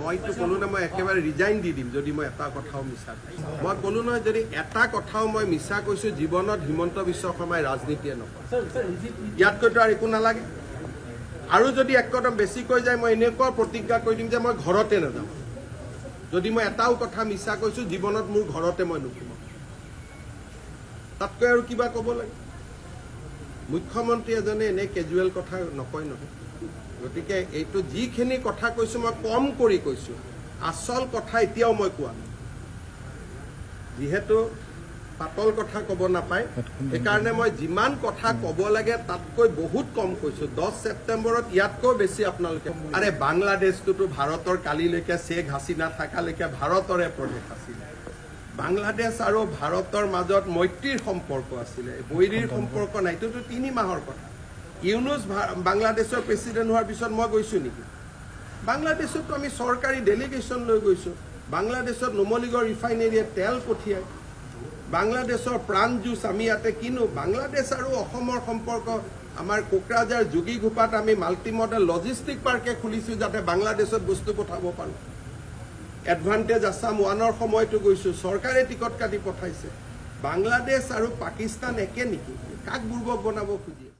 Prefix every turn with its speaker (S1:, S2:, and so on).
S1: মইতো ক'লো না মই একেবাৰে ৰিজাইন দি দিম যদি মই এটা কথাও মিছা কৈছোঁ মই ক'লো নহয় যদি এটা কথাও মই মিছা কৈছোঁ জীৱনত হিমন্ত বিশ্ব শৰ্মাই ৰাজনীতিয়ে নকৰে ইয়াতকৈতো আৰু একো নালাগে আৰু যদি এক কদম বেছি কৈ যায় মই এনেকুৱা প্ৰতিজ্ঞা কৰি দিম যে মই ঘৰতে নাযাম যদি মই এটাও কথা মিছা কৈছোঁ জীৱনত মোৰ ঘৰতে মই নুসুমাম তাতকৈ আৰু কিবা ক'ব লাগে মুখ্যমন্ত্ৰী এজনে এনে কেজুৱেল কথা নকয় নহয় গতিকে এইটো যিখিনি কথা কৈছোঁ মই কম কৰি কৈছোঁ আচল কথা এতিয়াও মই কোৱা নাই যিহেতু পাতল কথা ক'ব নাপায় সেইকাৰণে মই যিমান কথা ক'ব লাগে তাতকৈ বহুত কম কৈছোঁ 10 ছেপ্টেম্বৰত ইয়াতকৈ বেছি আপোনালোকে আৰে বাংলাদেশটোতো ভাৰতৰ কালিলৈকে শেখ হাছিনা থাকালৈকে ভাৰতৰে প্ৰদেশ আছিলে বাংলাদেশ আৰু ভাৰতৰ মাজত মৈত্ৰীৰ সম্পৰ্ক আছিলে বৈৰীৰ সম্পৰ্ক নাই এইটোতো 3 মাহৰ কথা ইউনুছ বাংলাদেশৰ প্ৰেসিডেন্ট হোৱাৰ পিছত মই গৈছোঁ নেকি বাংলাদেশত আমি চৰকাৰী ডেলিগেশ্যন লৈ গৈছোঁ বাংলাদেশত নুমলীগড় ৰিফাইনেৰীয়ে তেল পঠিয়ায় বাংলাদেশৰ প্ৰাণ জুচ আমি ইয়াতে কিনো বাংলাদেশ আৰু অসমৰ সম্পৰ্ক আমাৰ কোকৰাঝাৰ যোগীঘোপাত আমি মাল্টি মডেল লজিষ্টিক পাৰ্কে খুলিছোঁ যাতে বাংলাদেশত বস্তু পঠাব পাৰোঁ এডভান্টেজ আসাম 1ৰ সময়টো গৈছোঁ চৰকাৰে টিকট কাটি পঠাইছে বাংলাদেশ আৰু পাকিস্তান একে নেকি কাক বুৰ্বক বনাব খুজিছে